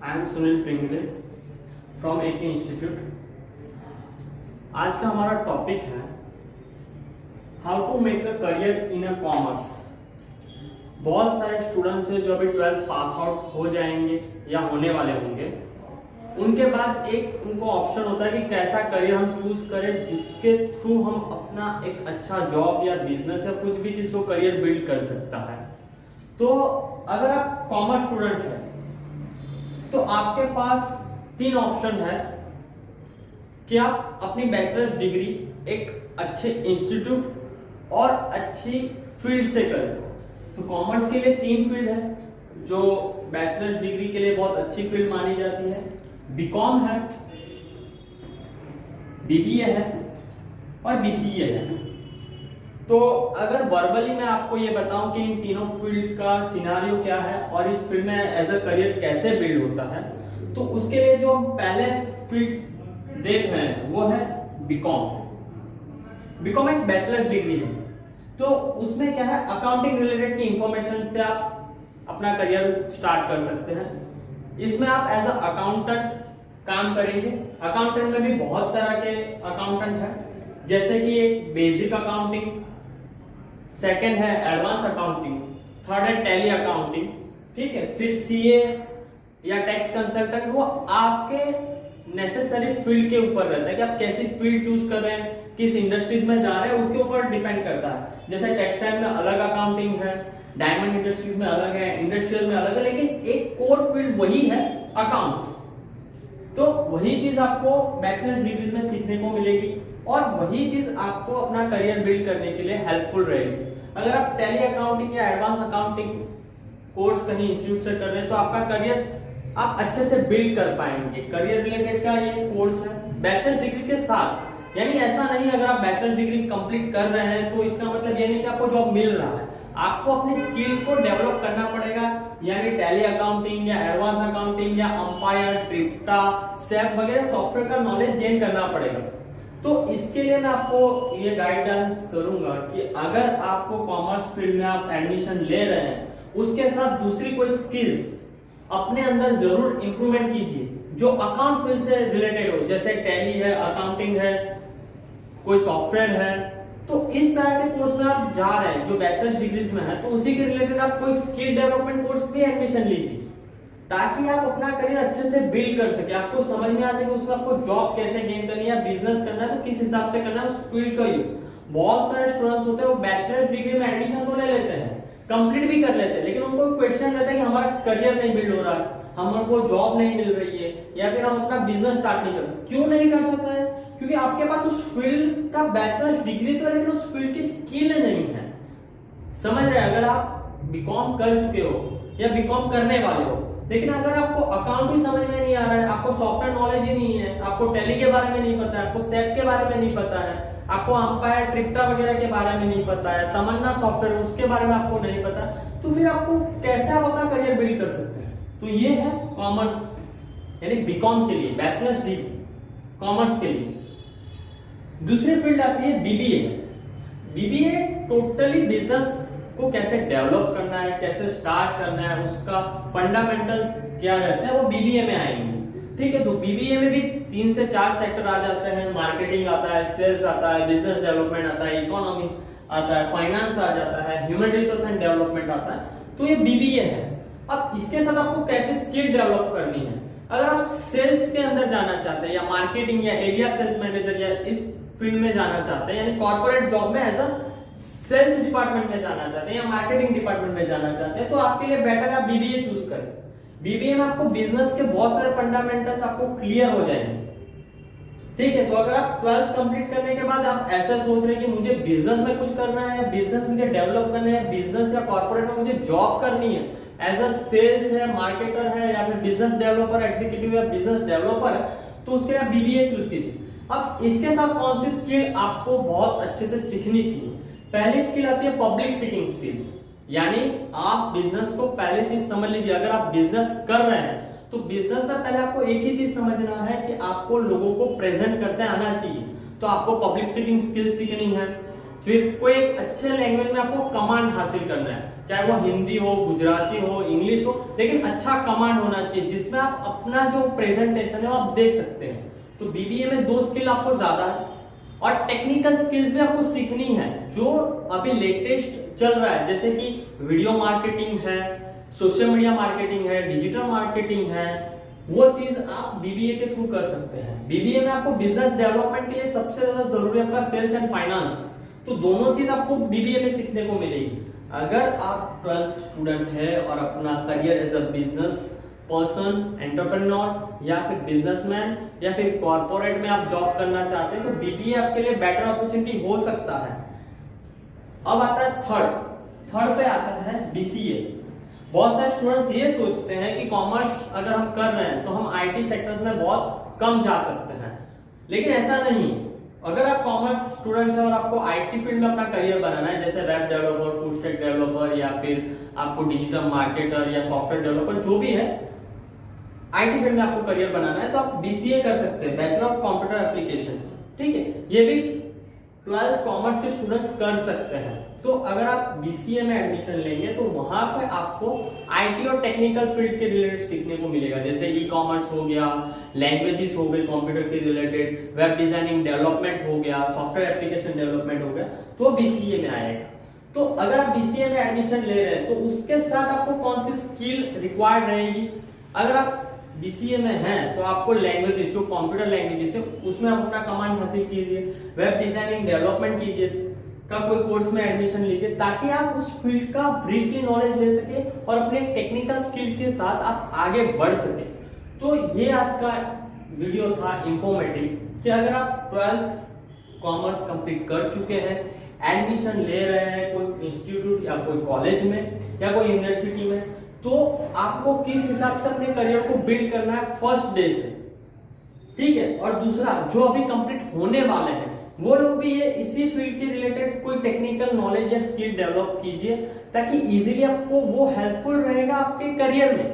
I am Sunil Pingle from AK institute. आज का हमारा टॉपिक है how to make a career in a commerce. बहुत सारे स्टूडेंट्स हैं जो अभी 12th पास आउट हो जाएंगे या होने वाले होंगे। उनके बाद एक उनको ऑप्शन होता है कि कैसा करियर हम चूज करें जिसके थ्रू हम अपना एक अच्छा जॉब या बिजनेस या कुछ भी चीज को करियर बिल्ड कर सकता है। तो अगर आप कॉमर्स स्टूडेंट हैं तो आपके पास 3 ऑप्शन है कि आप अपनी बैचलर्स डिग्री एक अच्छे इंस्टीट्यूट और अच्छी फील्ड से करें। तो कॉमर्स के लिए 3 फील्ड है जो बैचलर्स डिग्री के लिए बहुत अच्छी फील्ड मानी जाती है। बीकॉम है, बीबीए है और बीसीए है। तो अगर वर्बली मैं आपको ये बताऊं कि इन तीनों फील्ड का सिनारियो क्या है और इस फील्ड में एज अ करियर कैसे बिल्ड होता है, तो उसके लिए जो हम पहले फील्ड देख रहे हैं वो है बीकॉम। बीकॉम एक बैचलर्स डिग्री है, तो उसमें क्या है, अकाउंटिंग रिलेटेड की इंफॉर्मेशन से आप अपना करियर स्टार्ट कर सकते हैं। इसमें आप एज अ अकाउंटेंट काम करेंगे। अकाउंटेंट में भी बहुत तरह के अकाउंटेंट है, जैसे कि एक बेसिक अकाउंटिंग, सेकंड है एडवांस अकाउंटिंग, थर्ड है टैली अकाउंटिंग, ठीक है। फिर सीए या टैक्स कंसल्टेंट, वो आपके नेसेसरी फील्ड के ऊपर रहता है कि आप कैसी फील्ड चूज कर रहे हैं, किस इंडस्ट्रीज में जा रहे हैं, उसके ऊपर डिपेंड करता है। जैसे टेक्सटाइल में अलग अकाउंटिंग है, डायमंड इंडस्ट्रीज में अलग है, इंडस्ट्रियल में अलग है, लेकिन एक कोर फील्ड वही है अकाउंट्स। तो वही चीज आपको बैचलर्स डिग्री में सीखने को मिलेगी और वही चीज आपको अपना करियर बिल्ड करने के लिए हेल्पफुल रहेगी। अगर आप टैली अकाउंटिंग या एडवांस अकाउंटिंग कोर्स कहीं इंस्टीट्यूट से कर रहे हैं तो आपका करियर आप अच्छे से बिल्ड कर पाएंगे। करियर रिलेटेड का ये कोर्स है बैचलर्स डिग्री के साथ। यानी ऐसा नहीं अगर आप बैचलर्स डिग्री कंप्लीट कर रहे हैं तो इसका मतलब ये नहीं कि आपको जॉब मिल रहा है। आपको अपनी स्किल को डेवलप करना पड़ेगा, यानी टैली अकाउंटिंग या एडवांस अकाउंटिंग या अंपायर, ट्रिप्टा, सैप वगैरह सॉफ्टवेयर का नॉलेज गेन करना पड़ेगा। तो इसके लिए मैं आपको ये गाइडेंस करूंगा कि अगर आपको कॉमर्स फील्ड में आप एडमिशन ले रहे हैं, उसके साथ दूसरी कोई स्किल्स अपने अंदर जरूर इंप्रूवमेंट कीजिए जो अकाउंट फील्ड से रिलेटेड हो, जैसे टैली है, अकाउंटिंग है, कोई सॉफ्टवेयर है। तो इस तरह के कोर्स में आप जा रहे हैं जो बैचलर्स डिग्रीज में है, तो उसी के रिलेटेड आप कोई स्किल डेवलपमेंट कोर्स भी एडमिशन लीजिए ताकि आप अपना करियर अच्छे से बिल्ड कर सके, आपको समझ में आ सके उसमें आपको जॉब कैसे गेन करनी है, बिजनेस करना है तो किस हिसाब से करना है, उस फील्ड का यूज। बहुत सारे स्टूडेंट्स होते हैं वो बैचलर्स डिग्री में एडमिशन तो ले लेते हैं, कंप्लीट भी कर लेते हैं, लेकिन उनको क्वेश्चन रहता है कि हमारा करियर नहीं बिल्ड हो रहा है, हमको जॉब नहीं मिल रही है या फिर हम अपना बिजनेस स्टार्ट नहीं कर रहे। क्यों नहीं कर सक रहे हैं? क्योंकि आपके पास उस फील्ड का बैचलर्स डिग्री तो है लेकिन उस फील्ड की स्किल नहीं है। समझ रहे हैं? अगर आप बीकॉम कर चुके हो या बीकॉम करने वाले हो, लेकिन अगर आपको अकाउंट ही समझ में नहीं आ रहा है, आपको सॉफ्टवेयर नॉलेज ही नहीं है, आपको टैली के बारे में नहीं पता है, आपको सैप के बारे में नहीं पता है, आपको अंपायर, ट्रिप्टा वगैरह के बारे में नहीं पता है, तमन्ना सॉफ्टवेयर उसके बारे में आपको नहीं पता, तो फिर आपको कैसे आप अपना करियर बिल्ड कर सकते हैं? तो ये है कॉमर्स यानी बीकॉम के लिए, बैचलर्स डिग्री कॉमर्स के लिए। दूसरी फील्ड आती है बीबीए। बीबीए टोटली बिजनेस को कैसे डेवलप करना है, कैसे स्टार्ट करना है, उसका फंडामेंटल्स क्या रहते हैं वो बीबीए में आएंगे, ठीक है। तो बीबीए में भी 3 से 4 सेक्टर आ जाते हैं। मार्केटिंग आता है, सेल्स आता है, बिजनेस डेवलपमेंट आता है, इकोनॉमी आता है, फाइनेंस आ जाता है, ह्यूमन रिसोर्स एंड डेवलपमेंट आता है। तो ये बीबीए है। अब इसके साथ आपको कैसे स्किल डेवलप करनी है, अगर आप सेल्स के अंदर जाना चाहते हैं या मार्केटिंग या एरिया सेल्स मैनेजर या इस फील्ड में जाना चाहते हैं, यानी कॉर्पोरेट जॉब में एज अ सेल्स डिपार्टमेंट में जाना चाहते हैं या मार्केटिंग डिपार्टमेंट में जाना चाहते हैं, तो आपके लिए बेटर है आप बीबीए चूज करें। बीबीए में आपको बिजनेस के बहुत सारे फंडामेंटल्स आपको क्लियर हो जाएंगे, ठीक है। तो अगर आप 12th कंप्लीट करने के बाद आप ऐसा सोच रहे हैं कि मुझे बिजनेस में कुछ करना है, बिजनेस मुझे डेवलप करना है, बिजनेस या कॉर्पोरेट में मुझे जॉब करनी है, एज अ सेल्स है, मार्केटर है या फिर बिजनेस डेवलपर, एग्जीक्यूटिव या बिजनेस डेवलपर, तो उसके लिए आप बीबीए चूज कीजिए। अब इसके साथ कौन सी स्किल आपको बहुत अच्छे से सीखनी चाहिए? पहली स्किल आती है पब्लिक स्पीकिंग स्किल्स, यानी आप बिजनेस को पहले चीज समझ लीजिए। अगर आप बिजनेस कर रहे हैं तो बिजनेस में पहले आपको एक ही चीज समझना है कि आपको लोगों को प्रेजेंट करते आना चाहिए, तो आपको पब्लिक स्पीकिंग स्किल्स सीखनी है। फिर कोई एक अच्छे लैंग्वेज में आपको कमांड हासिल करना है। चाहे वो हिंदी हो, गुजराती हो, इंग्लिश हो, लेकिन अच्छा कमांड होना चाहिए जिसमें आप अपना जो प्रेजेंटेशन है वो आप दे सकते हैं। तो बीबीए में 2 स्किल आपको ज्यादा है और टेक्निकल स्किल्स भी आपको सीखनी है जो अभी लेटेस्ट चल रहा है, जैसे कि वीडियो मार्केटिंग है, सोशल मीडिया मार्केटिंग है, डिजिटल मार्केटिंग है। वो चीज आप बीबीए के थ्रू कर सकते हैं। बीबीए में आपको बिजनेस डेवलपमेंट के लिए सबसे ज्यादा जरूरी है आपका सेल्स एंड फाइनेंस, तो दोनों चीज आपको बीबीए में सीखने को मिलेगी। अगर आप 12th स्टूडेंट है और अपना career as a business person, entrepreneur या फिर बिजनेसमैन या फिर कॉर्पोरेट में आप जॉब करना चाहते हैं, तो बीबीए आपके लिए बेटर अपॉर्चुनिटी हो सकता है। अब आता है थर्ड पे आता है बीसीए। बहुत सारे स्टूडेंट्स ये सोचते हैं कि कॉमर्स अगर हम कर रहे हैं तो हम आईटी सेक्टर्स में बहुत कम जा सकते हैं, लेकिन ऐसा नहीं। अगर आप कॉमर्स स्टूडेंट है और आपको आईटी फील्ड में अपना करियर बनाना है, जैसे web developer, full stack developer या फिर आपको डिजिटल मार्केटर या सॉफ्टवेयर डेवलपर जो भी है, आईटी फील्ड में आपको करियर बनाना है, तो आप बीसीए कर सकते हैं, बैचलर ऑफ कंप्यूटर एप्लीकेशंस। ठीक है, ये भी 12th कॉमर्स के स्टूडेंट्स कर सकते हैं। तो अगर आप बीसीए में एडमिशन लेंगे तो वहां पे आपको आईटी और टेक्निकल फील्ड के रिलेटेड सीखने को मिलेगा, जैसे ई कॉमर्स हो गया, लैंग्वेजेस हो गए कंप्यूटर के रिलेटेड, वेब डिजाइनिंग डेवलपमेंट हो गया, सॉफ्टवेयर एप्लीकेशन डेवलपमेंट हो गया, तो बीसीए में आएगा। तो अगर आप बीसीए में एडमिशन ले रहे हैं तो उसके साथ आपको कौन सी स्किल रिक्वायर्ड रहेगी? अगर आप बीसीए में हैं तो आपको लैंग्वेजेस, जो कंप्यूटर लैंग्वेजेस है उसमें आप अपना कमांड हासिल कीजिए, वेब डिजाइनिंग डेवलपमेंट कीजिए का कोई कोर्स में एडमिशन लीजिए, ताकि आप उस फील्ड का ब्रीफली नॉलेज ले सके और अपने टेक्निकल स्किल के साथ आप आगे बढ़ सके। तो ये आज का वीडियो था इंफॉर्मेटिव, कि अगर आप 12th कॉमर्स कंप्लीट कर चुके हैं, एडमिशन ले रहे हैं कोई इंस्टीट्यूट या कोई कॉलेज में या कोई यूनिवर्सिटी में, तो आपको किस हिसाब से अपने करियर को बिल्ड करना है फर्स्ट डे से। ठीक है, और दूसरा जो अभी कंप्लीट होने वाले हैं वो लोग भी ये इसी फील्ड के रिलेटेड कोई टेक्निकल नॉलेज या स्किल डेवलप कीजिए, ताकि इजीली आपको वो हेल्पफुल रहेगा आपके करियर में,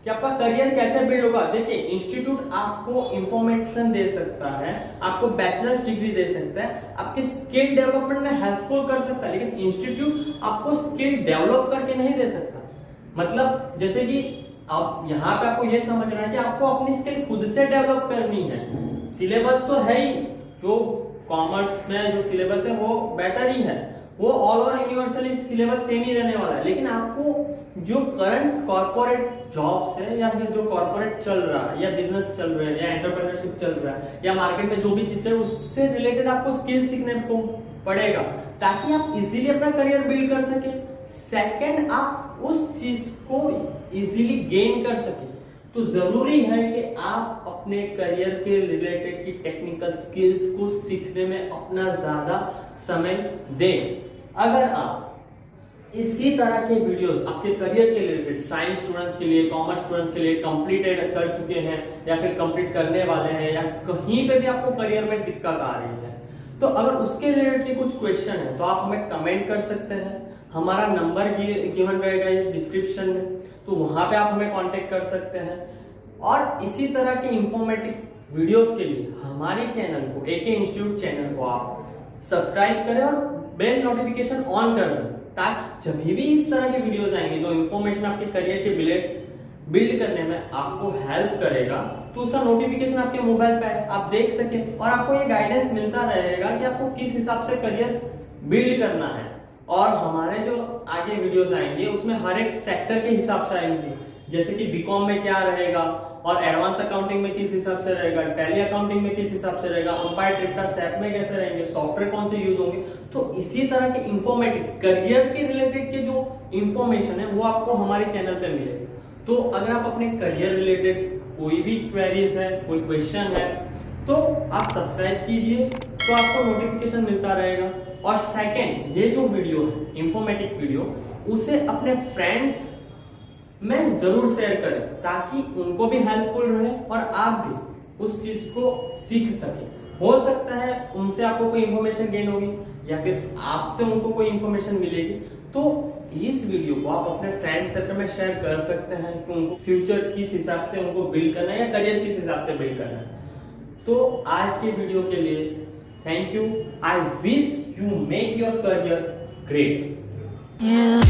कि आपका करियर कैसे बिल्ड होगा। देखिए, इंस्टीट्यूट आपको इंफॉर्मेशन दे सकता है, आपको बैचलर्स डिग्री दे सकता है, आपके स्किल डेवलपमेंट में हेल्पफुल कर सकता है, लेकिन इंस्टीट्यूट आपको स्किल डेवलप करके नहीं दे सकता। मतलब जैसे कि अब यहाँ पे आपको ये समझना है कि आपको अपनी स्किल खुद से डेवलप करनी है। सिलेबस तो है ही, जो कॉमर्स में जो सिलेबस है वो बेटर ही है, वो all over universally syllabus same ही रहने वाला है, लेकिन आपको जो करंट कॉर्पोरेट जॉब्स है या फिर जो कॉर्पोरेट चल रहा है या बिजनेस चल रहा है या एंटरप्रेन्योरशिप चल रहा है या मार्केट में जो भी चीज है उससे रिलेटेड आपको स्किल सीखने को पड़ेगा, ताकि आप इजीली अपना करियर बिल्ड कर सके। सेकंड, आप उस चीज को इजीली गेन कर सके। तो जरूरी है कि आप अपने करियर के रिलेटेड की टेक्निकल स्किल्स को सीखने में अपना ज्यादा समय दें। अगर आप इसी तरह के वीडियोस आपके करियर के रिलेटेड, साइंस स्टूडेंट्स के लिए, कॉमर्स स्टूडेंट्स के लिए कंप्लीटेड कर चुके हैं या फिर कंप्लीट करने वाले हैं, या कहीं पे भी आपको करियर में दिक्कत आ रही है, तो अगर उसके रिलेटेड के कुछ क्वेश्चन है तो आप हमें कमेंट कर सकते हैं। हमारा नंबर गिवन रहेगा इस डिस्क्रिप्शन में, तो वहां पे आप हमें कांटेक्ट कर सकते हैं। और इसी तरह के इंफॉर्मेटिव वीडियोस के लिए हमारे चैनल को, एके इंस्टीट्यूट चैनल को आप सब्सक्राइब करें और बेल नोटिफिकेशन ऑन कर दें, ताकि जब भी इस तरह के वीडियोस आएंगे जो इंफॉर्मेशन आपके करियर के बिल्ड करने में आपको हेल्प करेगा, तो उसका नोटिफिकेशन आपके मोबाइल पे आप देख सके और आपको ये गाइडेंस मिलता रहेगा कि आपको किस हिसाब से करियर बिल्ड करना है। और हमारे जो आगे वीडियोस आएंगे उसमें हर एक सेक्टर के हिसाब से आएंगे, जैसे कि बीकॉम में क्या रहेगा और एडवांस अकाउंटिंग में किस हिसाब से रहेगा, टैली अकाउंटिंग में किस हिसाब से रहेगा, अंपायर ट्रिप्टा सैप में कैसे रहेंगे, सॉफ्टवेयर कौन से यूज होंगे। तो इसी तरह के इंफॉर्मेटिव करियर के रिलेटेड के जो इंफॉर्मेशन है वो आपको हमारे चैनल पे मिलेगा। तो अगर आप अपने करियर रिलेटेड कोई भी क्वेरीज है, कोई क्वेश्चन है, तो आप सब्सक्राइब कीजिए, तो आपको नोटिफिकेशन मिलता रहेगा। और सेकंड, ये जो वीडियो है इंफॉर्मेटिव वीडियो, उसे अपने फ्रेंड्स में जरूर शेयर करें, ताकि उनको भी हेल्पफुल रहे और आप भी उस चीज को सीख सके। हो सकता है उनसे आपको कोई इंफॉर्मेशन गेन होगी या फिर आपसे उनको कोई इंफॉर्मेशन मिलेगी, तो इस वीडियो को आप अपने फ्रेंड सर्कल में शेयर कर सकते हैं कि उनको फ्यूचर किस हिसाब से उनको बिल्ड करना है या करियर किस हिसाब से बिल्ड करना है। तो आज के वीडियो के लिए thank you. I wish you make your career great. You